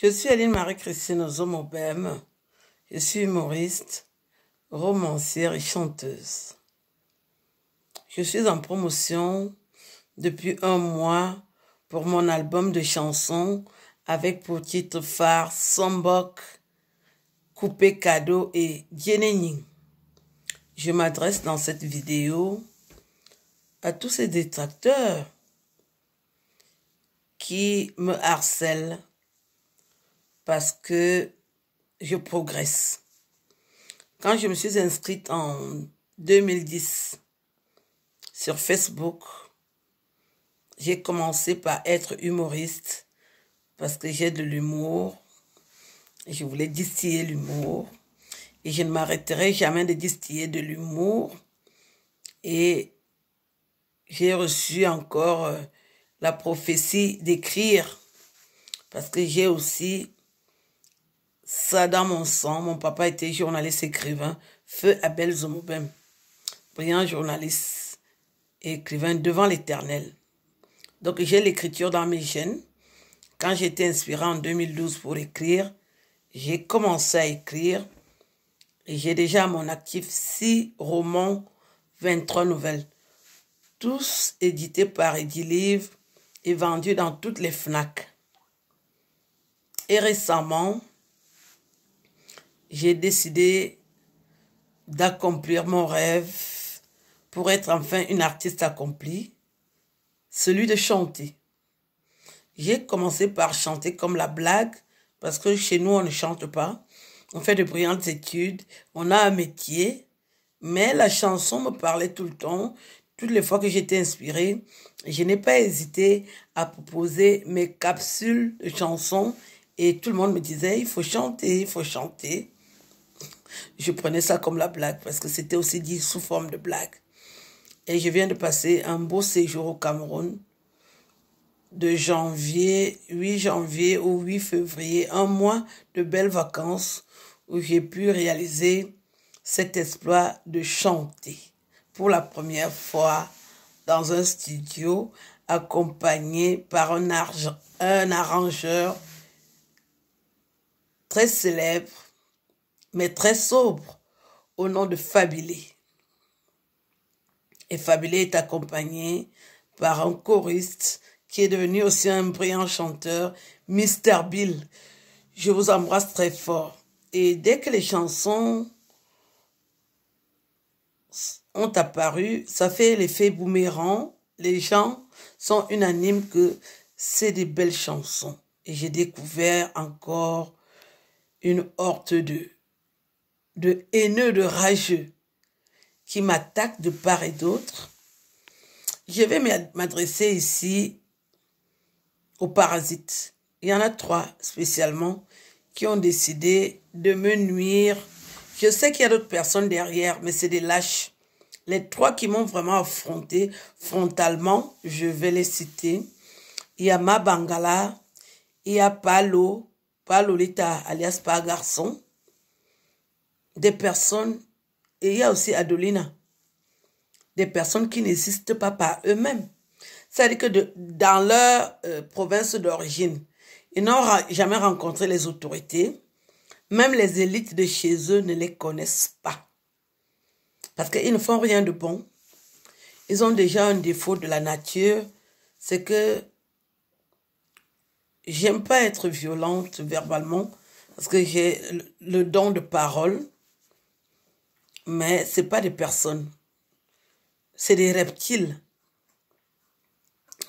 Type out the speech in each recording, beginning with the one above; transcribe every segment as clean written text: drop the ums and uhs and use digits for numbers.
Je suis Aline Marie-Christine Ozomobem. Je suis humoriste, romancière et chanteuse. Je suis en promotion depuis un mois pour mon album de chansons avec pour titre phare Sombok, Coupé Cadeau et Djenening. Je m'adresse dans cette vidéo à tous ces détracteurs qui me harcèlent parce que je progresse. Quand je me suis inscrite en 2010 sur Facebook, j'ai commencé par être humoriste parce que j'ai de l'humour. Je voulais distiller l'humour et je ne m'arrêterai jamais de distiller de l'humour. Et j'ai reçu encore la prophétie d'écrire parce que j'ai aussi ça dans mon sang. Mon papa était journaliste écrivain, Feu Abel Zomobem, brillant journaliste et écrivain devant l'Éternel. Donc j'ai l'écriture dans mes gènes. Quand j'étais inspirée en 2012 pour écrire, j'ai commencé à écrire et j'ai déjà à mon actif 6 romans, 23 nouvelles, tous édités par Edilivre et vendus dans toutes les FNAC. Et récemment, j'ai décidé d'accomplir mon rêve pour être enfin une artiste accomplie, celui de chanter. J'ai commencé par chanter comme la blague, parce que chez nous, on ne chante pas. On fait de brillantes études, on a un métier, mais la chanson me parlait tout le temps. Toutes les fois que j'étais inspirée, je n'ai pas hésité à proposer mes capsules de chansons et tout le monde me disait, il faut chanter, il faut chanter. Je prenais ça comme la blague parce que c'était aussi dit sous forme de blague. Et je viens de passer un beau séjour au Cameroun de 8 janvier au 8 février, un mois de belles vacances où j'ai pu réaliser cet exploit de chanter pour la première fois dans un studio accompagné par un arrangeur très célèbre mais très sobre au nom de Fabilé. Et Fabilé est accompagné par un choriste qui est devenu aussi un brillant chanteur, Mr. Bill. Je vous embrasse très fort. Et dès que les chansons ont apparu, ça fait l'effet boomerang. Les gens sont unanimes que c'est des belles chansons. Et j'ai découvert encore une horde de haineux, de rageux qui m'attaquent de part et d'autre. Je vais m'adresser ici aux parasites. Il y en a 3 spécialement qui ont décidé de me nuire. Je sais qu'il y a d'autres personnes derrière, mais c'est des lâches. Les 3 qui m'ont vraiment affronté frontalement, je vais les citer. Il y a Mabangala, il y a Palolita alias Pas Garçon, des personnes, et il y a aussi Adolina, des personnes qui n'existent pas par eux-mêmes. C'est-à-dire que dans leur province d'origine, ils n'ont jamais rencontré les autorités. Même les élites de chez eux ne les connaissent pas. Parce qu'ils ne font rien de bon. Ils ont déjà un défaut de la nature. C'est que j'aime pas être violente verbalement. Parce que j'ai le don de parole. Mais ce n'est pas des personnes. C'est des reptiles.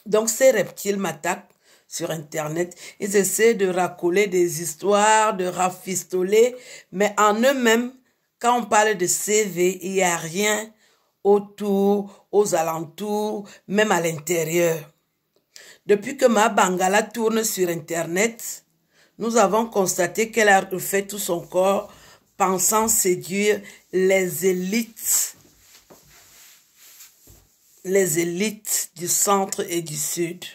Donc ces reptiles m'attaquent sur Internet. Ils essaient de racoler des histoires, de rafistoler. Mais en eux-mêmes, quand on parle de CV, il n'y a rien autour, aux alentours, même à l'intérieur. Depuis que ma Bangala tourne sur Internet, nous avons constaté qu'elle a refait tout son corps pensant séduire les élites du centre et du sud.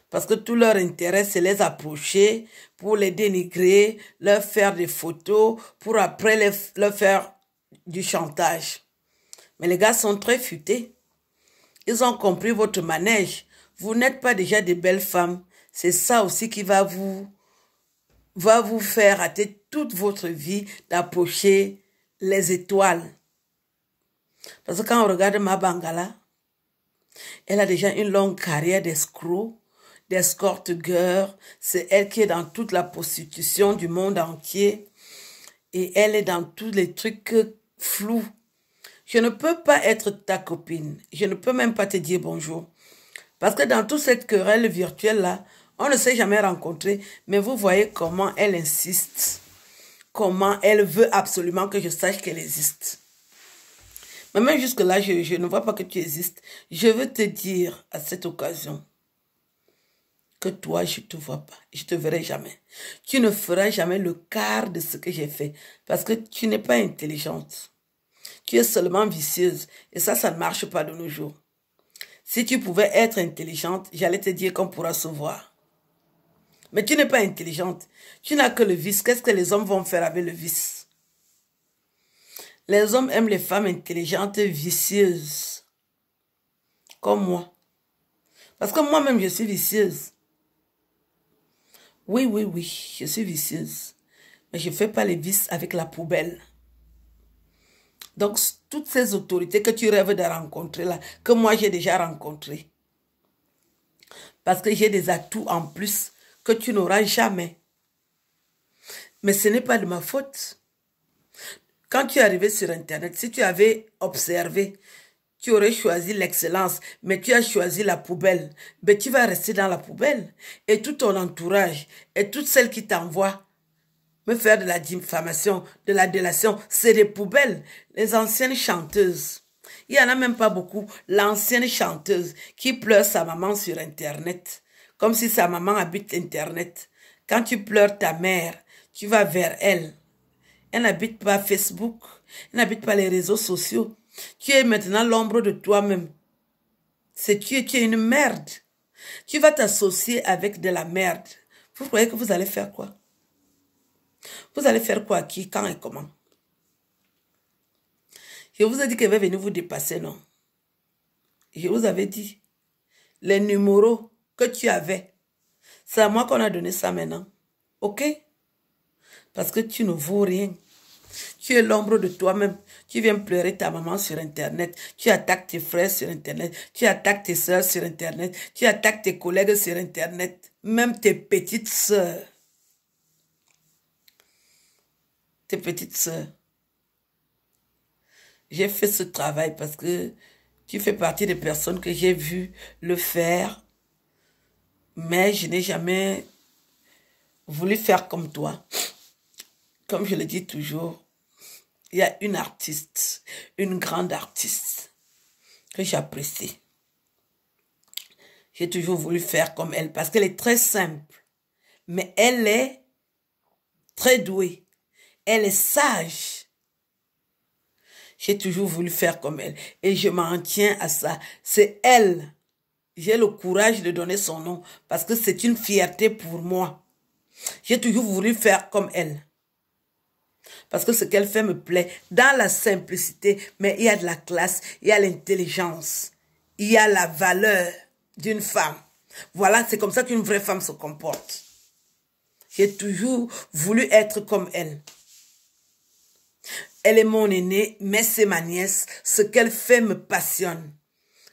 Parce que tout leur intérêt, c'est les approcher pour les dénigrer, leur faire des photos, pour après leur faire du chantage. Mais les gars sont très futés. Ils ont compris votre manège. Vous n'êtes pas déjà des belles femmes. C'est ça aussi qui va vous va vous faire rater toute votre vie d'approcher les étoiles. Parce que quand on regarde Ma Bangala, elle a déjà une longue carrière d'escroc, d'escorte girl. C'est elle qui est dans toute la prostitution du monde entier. Et elle est dans tous les trucs flous. Je ne peux pas être ta copine. Je ne peux même pas te dire bonjour. Parce que dans toute cette querelle virtuelle-là, on ne s'est jamais rencontré. Mais vous voyez comment elle insiste. Comment elle veut absolument que je sache qu'elle existe. Mais même jusque-là, je ne vois pas que tu existes. Je veux te dire à cette occasion que toi, je ne te vois pas. Je ne te verrai jamais. Tu ne feras jamais le quart de ce que j'ai fait. Parce que tu n'es pas intelligente. Tu es seulement vicieuse. Et ça ne marche pas de nos jours. Si tu pouvais être intelligente, j'allais te dire qu'on pourra se voir. Mais tu n'es pas intelligente. Tu n'as que le vice. Qu'est-ce que les hommes vont faire avec le vice? Les hommes aiment les femmes intelligentes, vicieuses. Comme moi. Parce que moi-même, je suis vicieuse. Oui, je suis vicieuse. Mais je ne fais pas les vices avec la poubelle. Donc, toutes ces autorités que tu rêves de rencontrer là, que moi j'ai déjà rencontrées. Parce que j'ai des atouts en plus que tu n'auras jamais. Mais ce n'est pas de ma faute. Quand tu es arrivé sur Internet, si tu avais observé, tu aurais choisi l'excellence, mais tu as choisi la poubelle. Mais tu vas rester dans la poubelle. Et tout ton entourage, et toutes celles qui t'envoient me faire de la diffamation, de la délation, c'est des poubelles. Les anciennes chanteuses. Il n'y en a même pas beaucoup. L'ancienne chanteuse qui pleure sa maman sur Internet. Comme si sa maman habite Internet. Quand tu pleures ta mère, tu vas vers elle. Elle n'habite pas Facebook. Elle n'habite pas les réseaux sociaux. Tu es maintenant l'ombre de toi-même. Tu es une merde. Tu vas t'associer avec de la merde. Vous croyez que vous allez faire quoi? Vous allez faire quoi? Qui? Quand et comment? Je vous ai dit qu'elle va venir vous dépasser, non? Je vous avais dit. Les numéros que tu avais. C'est à moi qu'on a donné ça maintenant. Ok? Parce que tu ne vaux rien. Tu es l'ombre de toi-même. Tu viens pleurer ta maman sur Internet. Tu attaques tes frères sur Internet. Tu attaques tes soeurs sur Internet. Tu attaques tes collègues sur Internet. Même tes petites soeurs. Tes petites soeurs. J'ai fait ce travail parce que tu fais partie des personnes que j'ai vues le faire. Mais je n'ai jamais voulu faire comme toi. Comme je le dis toujours, il y a une artiste, une grande artiste que j'apprécie. J'ai toujours voulu faire comme elle parce qu'elle est très simple. Mais elle est très douée. Elle est sage. J'ai toujours voulu faire comme elle. Et je m'en tiens à ça. C'est elle. J'ai le courage de donner son nom parce que c'est une fierté pour moi. J'ai toujours voulu faire comme elle. Parce que ce qu'elle fait me plaît. Dans la simplicité, mais il y a de la classe, il y a l'intelligence, il y a la valeur d'une femme. Voilà, c'est comme ça qu'une vraie femme se comporte. J'ai toujours voulu être comme elle. Elle est mon aînée, mais c'est ma nièce. Ce qu'elle fait me passionne.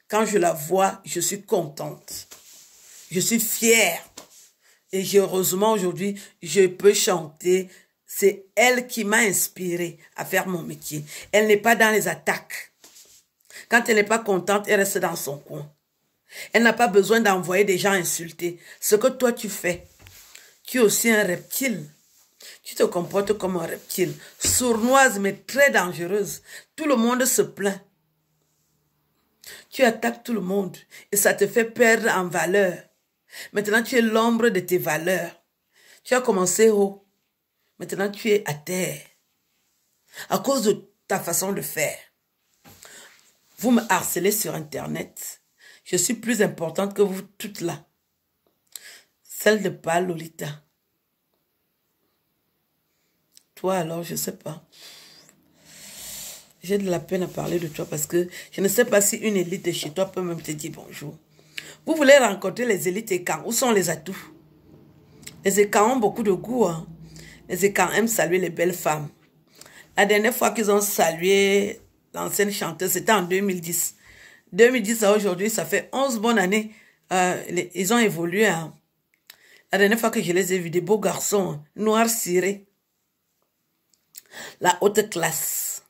Quand je la vois, je suis contente. Je suis fière. Et heureusement, aujourd'hui, je peux chanter. C'est elle qui m'a inspirée à faire mon métier. Elle n'est pas dans les attaques. Quand elle n'est pas contente, elle reste dans son coin. Elle n'a pas besoin d'envoyer des gens insulter. Ce que toi, tu fais, tu es aussi un reptile. Tu te comportes comme un reptile. Sournoise, mais très dangereuse. Tout le monde se plaint. Tu attaques tout le monde et ça te fait perdre en valeur. Maintenant, tu es l'ombre de tes valeurs. Tu as commencé haut. Maintenant, tu es à terre. À cause de ta façon de faire. Vous me harcelez sur Internet. Je suis plus importante que vous toutes là. Celle de Pal Lolita. Toi alors, je ne sais pas. J'ai de la peine à parler de toi parce que je ne sais pas si une élite de chez toi peut même te dire bonjour. Vous voulez rencontrer les élites écans. Où sont les atouts? Les écans ont beaucoup de goût. Hein? Les Écans aiment saluer les belles femmes. La dernière fois qu'ils ont salué l'ancienne chanteuse, c'était en 2010. 2010 à aujourd'hui, ça fait 11 bonnes années. Ils ont évolué. Hein. La dernière fois que je les ai vus, des beaux garçons, hein, noirs cirés. La haute classe.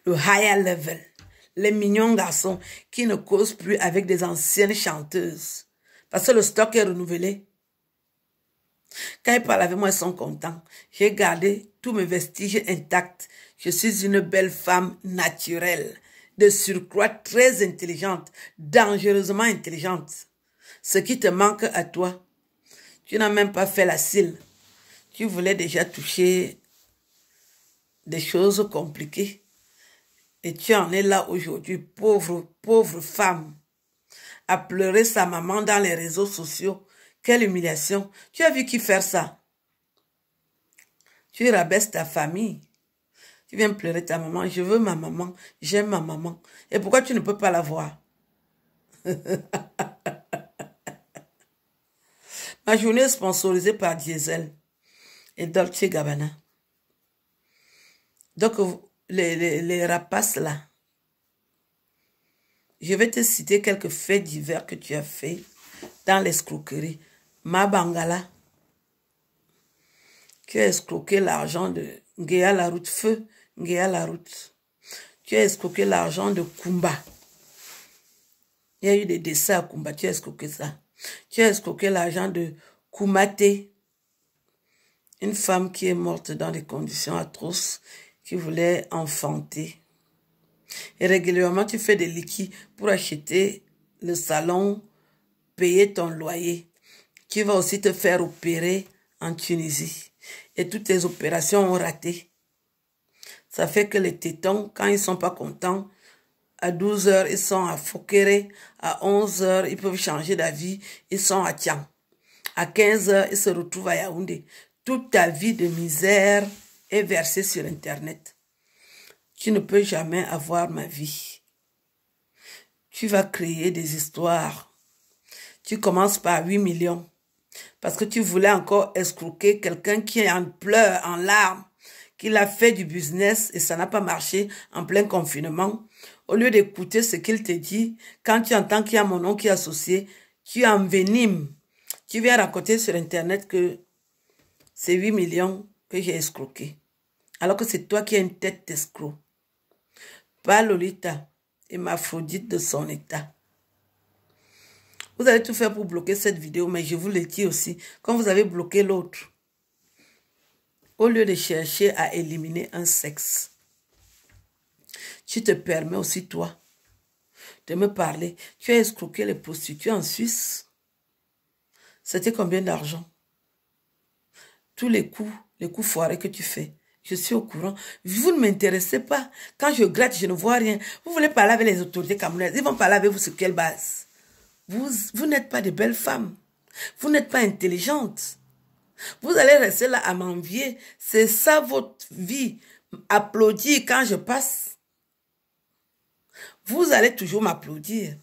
Le higher level. Les mignons garçons qui ne causent plus avec des anciennes chanteuses. Parce que le stock est renouvelé. Quand ils parlent avec moi, ils sont contents. J'ai gardé tous mes vestiges intacts. Je suis une belle femme naturelle, de surcroît très intelligente, dangereusement intelligente. Ce qui te manque à toi, tu n'as même pas fait la cile. Tu voulais déjà toucher des choses compliquées. Et tu en es là aujourd'hui, pauvre femme, à pleurer sa maman dans les réseaux sociaux. Quelle humiliation. Tu as vu qui faire ça? Tu rabaisses ta famille. Tu viens pleurer ta maman. Je veux ma maman. J'aime ma maman. Et pourquoi tu ne peux pas la voir? Ma journée est sponsorisée par Diesel et Dolce Gabbana. Donc, les rapaces là, je vais te citer quelques faits divers que tu as fait dans l'escroquerie. Ma Bangala, tu as escroqué l'argent de Ngea la route, feu Ngea la route. Tu as escroqué l'argent de Kumba. Il y a eu des décès à Kumba, tu as escroqué ça. Tu as escroqué l'argent de Kumate, une femme qui est morte dans des conditions atroces, qui voulait enfanter. Et régulièrement, tu fais des liquides pour acheter le salon, payer ton loyer. Tu vas aussi te faire opérer en Tunisie. Et toutes tes opérations ont raté. Ça fait que les tétons, quand ils ne sont pas contents, à 12 heures, ils sont à Fokéré. À 11 heures, ils peuvent changer d'avis. Ils sont à Tian. À 15 heures, ils se retrouvent à Yaoundé. Toute ta vie de misère est versée sur Internet. Tu ne peux jamais avoir ma vie. Tu vas créer des histoires. Tu commences par 8 millions. Parce que tu voulais encore escroquer quelqu'un qui est en pleurs, en larmes, qu'il a fait du business et ça n'a pas marché en plein confinement. Au lieu d'écouter ce qu'il te dit, quand tu entends qu'il y a mon nom qui est associé, tu envenimes. Tu viens raconter sur Internet que c'est 8 millions que j'ai escroqué. Alors que c'est toi qui as une tête d'escroc. Pas Lolita, hermaphrodite de son état. Vous allez tout faire pour bloquer cette vidéo, mais je vous le dis aussi, quand vous avez bloqué l'autre, au lieu de chercher à éliminer un sexe, tu te permets aussi, toi, de me parler. Tu as escroqué les prostituées en Suisse. C'était combien d'argent? Tous les coups foirés que tu fais. Je suis au courant. Vous ne m'intéressez pas. Quand je gratte, je ne vois rien. Vous voulez parler avec les autorités camerounaises. Ils vont parler avec vous sur quelle base? Vous n'êtes pas de belles femmes. Vous n'êtes pas intelligentes. Vous allez rester là à m'envier. C'est ça votre vie. Applaudir quand je passe. Vous allez toujours m'applaudir.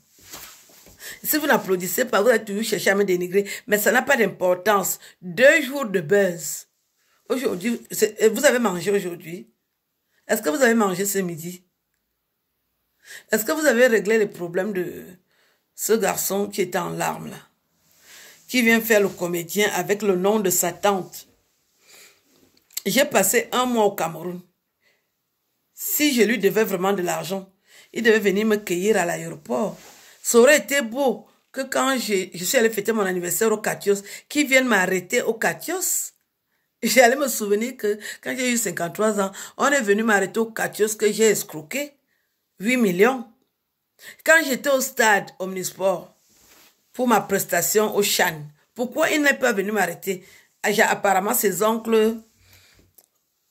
Si vous n'applaudissez pas, vous allez toujours chercher à me dénigrer. Mais ça n'a pas d'importance. 2 jours de buzz. Aujourd'hui, vous avez mangé aujourd'hui? Est-ce que vous avez mangé ce midi? Est-ce que vous avez réglé les problèmes de ce garçon qui était en larmes là? Qui vient faire le comédien avec le nom de sa tante? J'ai passé 1 mois au Cameroun. Si je lui devais vraiment de l'argent, il devait venir me cueillir à l'aéroport. Ça aurait été beau que quand je suis allée fêter mon anniversaire au Catios, qu'ils viennent m'arrêter au Catios. J'allais me souvenir que quand j'ai eu 53 ans, on est venu m'arrêter au Catios que j'ai escroqué 8 millions. Quand j'étais au stade Omnisport pour ma prestation au Chan, pourquoi il n'est pas venu m'arrêter? Apparemment, ses oncles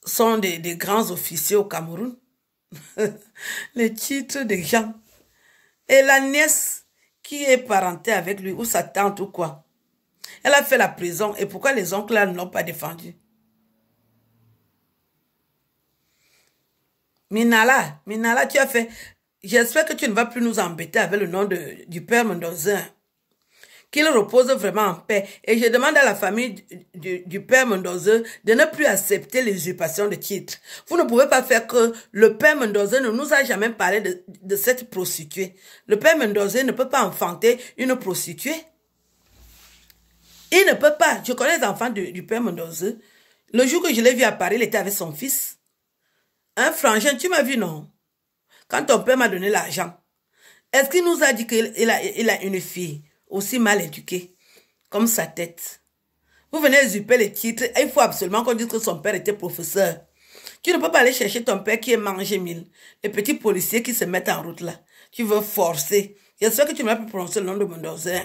sont des grands officiers au Cameroun. Les titres des gens. Et la nièce qui est parentée avec lui, ou sa tante ou quoi. Elle a fait la prison. Et pourquoi les oncles là ne l'ont pas défendu? Minala, tu as fait... J'espère que tu ne vas plus nous embêter avec le nom du père Mendoza, qu'il repose vraiment en paix. Et je demande à la famille du père Mendoza de ne plus accepter l'usurpation de titre. Vous ne pouvez pas faire que le père Mendoza ne nous a jamais parlé de cette prostituée. Le père Mendoza ne peut pas enfanter une prostituée. Il ne peut pas. Je connais les enfants du père Mendoza. Le jour que je l'ai vu à Paris, il était avec son fils. Un frangin, tu m'as vu, non? Quand ton père m'a donné l'argent, est-ce qu'il nous a dit qu'il a une fille aussi mal éduquée, comme sa tête? Vous venez usurper les titres et il faut absolument qu'on dise que son père était professeur. Tu ne peux pas aller chercher ton père qui est mangé mille. Les petits policiers qui se mettent en route là. Tu veux forcer. J'espère que tu ne vas plus prononcer le nom de Mendoza.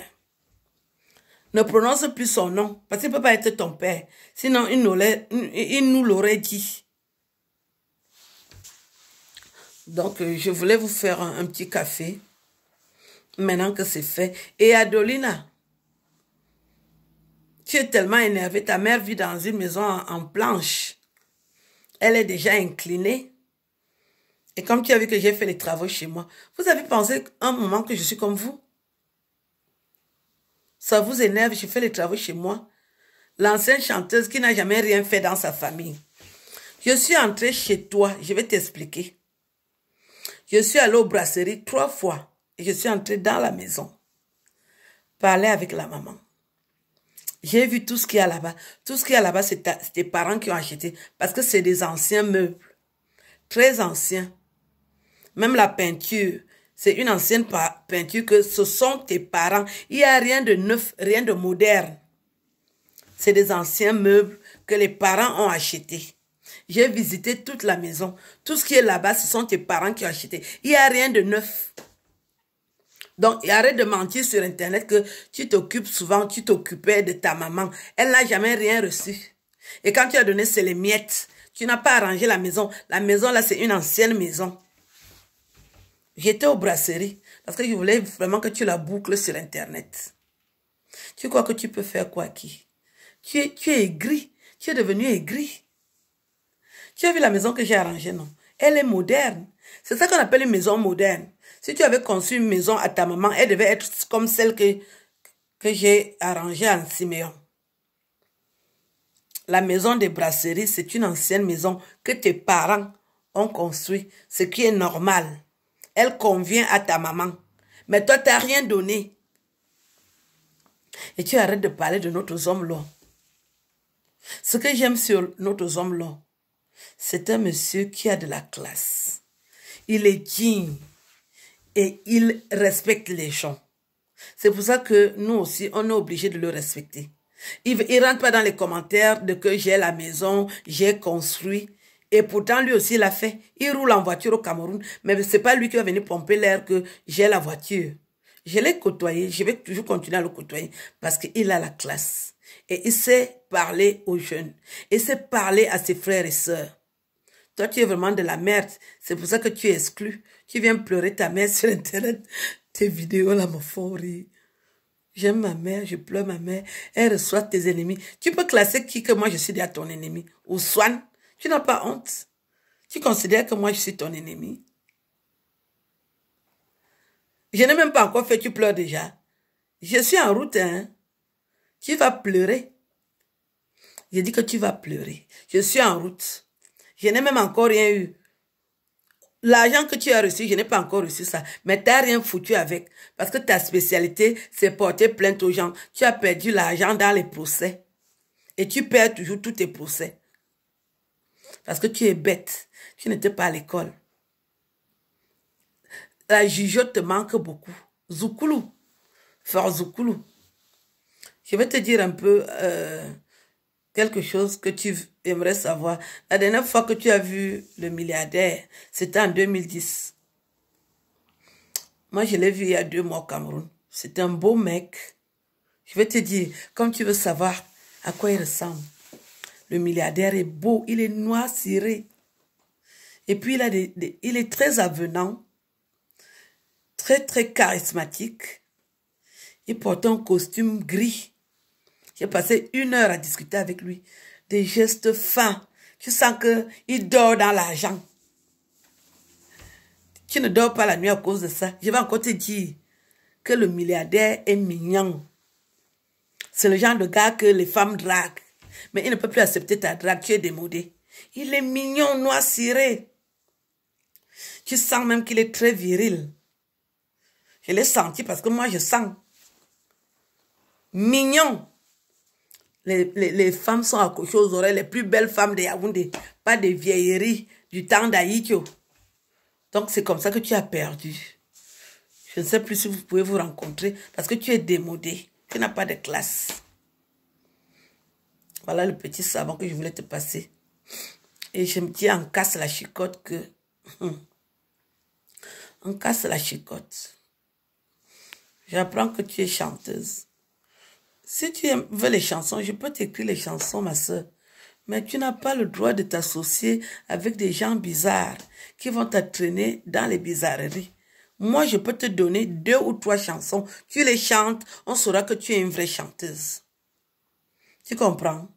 Ne prononce plus son nom, parce qu'il ne peut pas être ton père. Sinon, il nous l'aurait dit. Donc, je voulais vous faire un petit café. Maintenant que c'est fait. Et Adolina, tu es tellement énervée. Ta mère vit dans une maison en planche. Elle est déjà inclinée. Et comme tu as vu que j'ai fait les travaux chez moi, vous avez pensé un moment que je suis comme vous? Ça vous énerve, je fais les travaux chez moi. L'ancienne chanteuse qui n'a jamais rien fait dans sa famille. Je suis entrée chez toi, je vais t'expliquer. Je suis allée aux brasseries 3 fois. Et je suis entrée dans la maison. Parler avec la maman. J'ai vu tout ce qu'il y a là-bas. Tout ce qu'il y a là-bas, c'est tes parents qui ont acheté. Parce que c'est des anciens meubles. Très anciens. Même la peinture. C'est une ancienne peinture que ce sont tes parents. Il n'y a rien de neuf, rien de moderne. C'est des anciens meubles que les parents ont achetés. J'ai visité toute la maison. Tout ce qui est là-bas, ce sont tes parents qui ont acheté. Il n'y a rien de neuf. Donc, arrête de mentir sur Internet que tu t'occupes souvent, tu t'occupais de ta maman. Elle n'a jamais rien reçu. Et quand tu as donné, c'est les miettes. Tu n'as pas arrangé la maison. La maison, là, c'est une ancienne maison. J'étais aux brasseries parce que je voulais vraiment que tu la boucles sur Internet. Tu crois que tu peux faire quoi qui? Tu es aigri. Tu es devenu aigri. Tu as vu la maison que j'ai arrangée, non? Elle est moderne. C'est ça qu'on appelle une maison moderne. Si tu avais conçu une maison à ta maman, elle devait être comme celle que j'ai arrangée en Siméon. La maison des brasseries, c'est une ancienne maison que tes parents ont construite, ce qui est normal. Elle convient à ta maman. Mais toi, tu n'as rien donné. Et tu arrêtes de parler de notre homme là. Ce que j'aime sur notre homme là, c'est un monsieur qui a de la classe. Il est digne. Et il respecte les gens. C'est pour ça que nous aussi, on est obligé de le respecter. Il ne rentre pas dans les commentaires de que j'ai la maison, j'ai construit. Et pourtant, lui aussi l'a fait. Il roule en voiture au Cameroun. Mais ce n'est pas lui qui va venir pomper l'air que j'ai la voiture. Je l'ai côtoyé. Je vais toujours continuer à le côtoyer. Parce qu'il a la classe. Et il sait parler aux jeunes. Il sait parler à ses frères et sœurs. Toi, tu es vraiment de la merde. C'est pour ça que tu es exclu. Tu viens pleurer ta mère sur Internet. Tes vidéos là me font rire. J'aime ma mère, je pleure ma mère. Elle reçoit tes ennemis. Tu peux classer qui que moi je suis déjà ton ennemi. Ou Swan, tu n'as pas honte. Tu considères que moi je suis ton ennemi. Je n'ai même pas encore fait, tu pleures déjà. Je suis en route, hein. Tu vas pleurer. J'ai dit que tu vas pleurer. Je suis en route. Je n'ai même encore rien eu. L'argent que tu as reçu, je n'ai pas encore reçu ça. Mais tu n'as rien foutu avec. Parce que ta spécialité, c'est porter plainte aux gens. Tu as perdu l'argent dans les procès. Et tu perds toujours tous tes procès. Parce que tu es bête. Tu n'étais pas à l'école. La jugeote te manque beaucoup. Zoukoulou. Fort Zoukoulou. Je vais te dire un peu quelque chose que tu aimerais savoir. La dernière fois que tu as vu le milliardaire, c'était en 2010. Moi, je l'ai vu il y a 2 mois au Cameroun. C'est un beau mec. Je vais te dire, comme tu veux savoir à quoi il ressemble. Le milliardaire est beau, il est noir ciré. Et puis, il est très avenant, très, très charismatique. Il porte un costume gris. J'ai passé 1 heure à discuter avec lui. Des gestes fins. Tu sens qu'il dort dans l'argent. Tu ne dors pas la nuit à cause de ça. Je vais encore te dire que le milliardaire est mignon. C'est le genre de gars que les femmes draguent. Mais il ne peut plus accepter ta drague, tu es démodé. Il est mignon, noir ciré. Tu sens même qu'il est très viril. Je l'ai senti parce que moi je sens. Mignon. Les femmes sont accrochées aux oreilles, les plus belles femmes de Yaoundé. Pas des vieilleries du temps d'Aïtio. Donc c'est comme ça que tu as perdu. Je ne sais plus si vous pouvez vous rencontrer parce que tu es démodé. Tu n'as pas de classe. Voilà le petit savon que je voulais te passer. Et je me dis, on casse la chicotte que... On casse la chicotte. J'apprends que tu es chanteuse. Si tu veux les chansons, je peux t'écrire les chansons, ma soeur. Mais tu n'as pas le droit de t'associer avec des gens bizarres qui vont t'entraîner dans les bizarreries. Moi, je peux te donner 2 ou 3 chansons. Tu les chantes, on saura que tu es une vraie chanteuse. Tu comprends?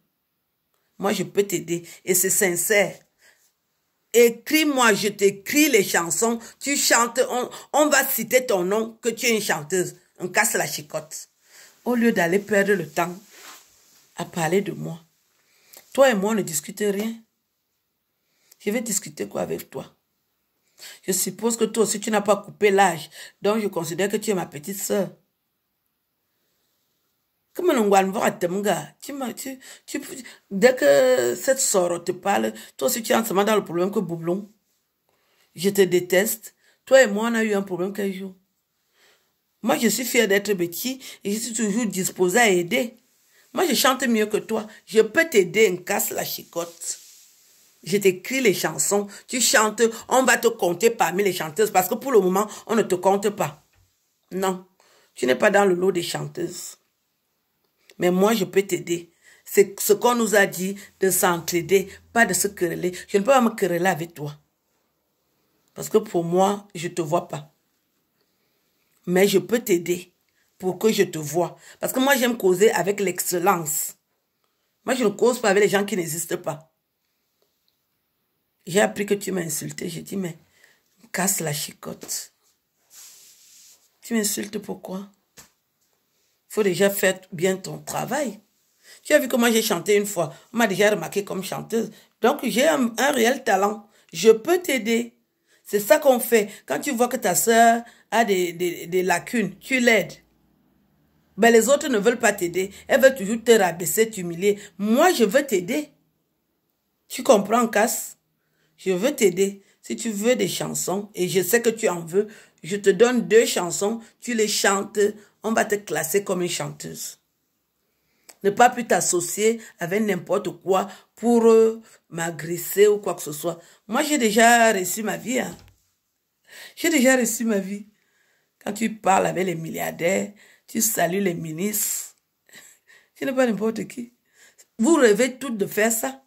Moi, je peux t'aider et c'est sincère. Écris-moi, je t'écris les chansons. Tu chantes, on va citer ton nom, que tu es une chanteuse. On casse la chicotte. Au lieu d'aller perdre le temps à parler de moi. Toi et moi, on ne discute rien. Je vais discuter quoi avec toi? Je suppose que toi aussi, tu n'as pas coupé l'âge. Donc, je considère que tu es ma petite sœur. Dès que cette sœur te parle, toi aussi, tu es en ce moment dans le problème que Boublon. Je te déteste. Toi et moi, on a eu un problème quel jour. Moi, je suis fière d'être Betty et je suis toujours disposée à aider. Moi, je chante mieux que toi. Je peux t'aider, on casse la chicotte. Je t'écris les chansons, tu chantes, on va te compter parmi les chanteuses parce que pour le moment, on ne te compte pas. Non, tu n'es pas dans le lot des chanteuses. Mais moi, je peux t'aider. C'est ce qu'on nous a dit de s'entraider, pas de se quereller. Je ne peux pas me quereller avec toi. Parce que pour moi, je ne te vois pas. Mais je peux t'aider pour que je te vois. Parce que moi, j'aime causer avec l'excellence. Moi, je ne cause pas avec les gens qui n'existent pas. J'ai appris que tu m'as insulté. J'ai dit, mais casse la chicotte. Tu m'insultes pourquoi? Il faut déjà faire bien ton travail. Tu as vu comment j'ai chanté une fois. On m'a déjà remarqué comme chanteuse. Donc, j'ai un réel talent. Je peux t'aider. C'est ça qu'on fait. Quand tu vois que ta soeur a des lacunes, tu l'aides. Ben, les autres ne veulent pas t'aider. Elles veulent toujours te rabaisser, t'humilier. Moi, je veux t'aider. Tu comprends, Cass? Je veux t'aider. Si tu veux des chansons, et je sais que tu en veux, je te donne 2 chansons, tu les chantes, on va te classer comme une chanteuse. Ne pas plus t'associer avec n'importe quoi pour m'agresser ou quoi que ce soit. Moi, j'ai déjà reçu ma vie. Hein. J'ai déjà reçu ma vie. Quand tu parles avec les milliardaires, tu salues les ministres. Tu n'es pas n'importe qui. Vous rêvez toutes de faire ça.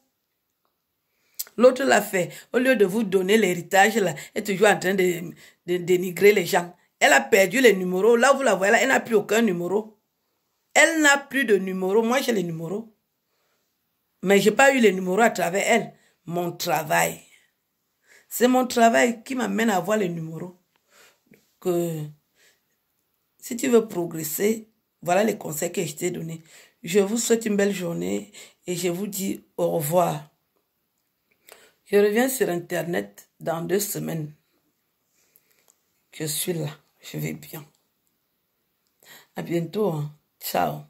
L'autre l'a fait. Au lieu de vous donner l'héritage, là, elle est toujours en train de dénigrer les gens. Elle a perdu les numéros. Là, vous la voyez, là, elle n'a plus aucun numéro. Elle n'a plus de numéro. Moi, j'ai les numéros. Mais je n'ai pas eu les numéros à travers elle. Mon travail. C'est mon travail qui m'amène à avoir les numéros. Que si tu veux progresser, voilà les conseils que je t'ai donnés. Je vous souhaite une belle journée et je vous dis au revoir. Je reviens sur Internet dans 2 semaines. Je suis là. Je vais bien. À bientôt. Hein. Ciao.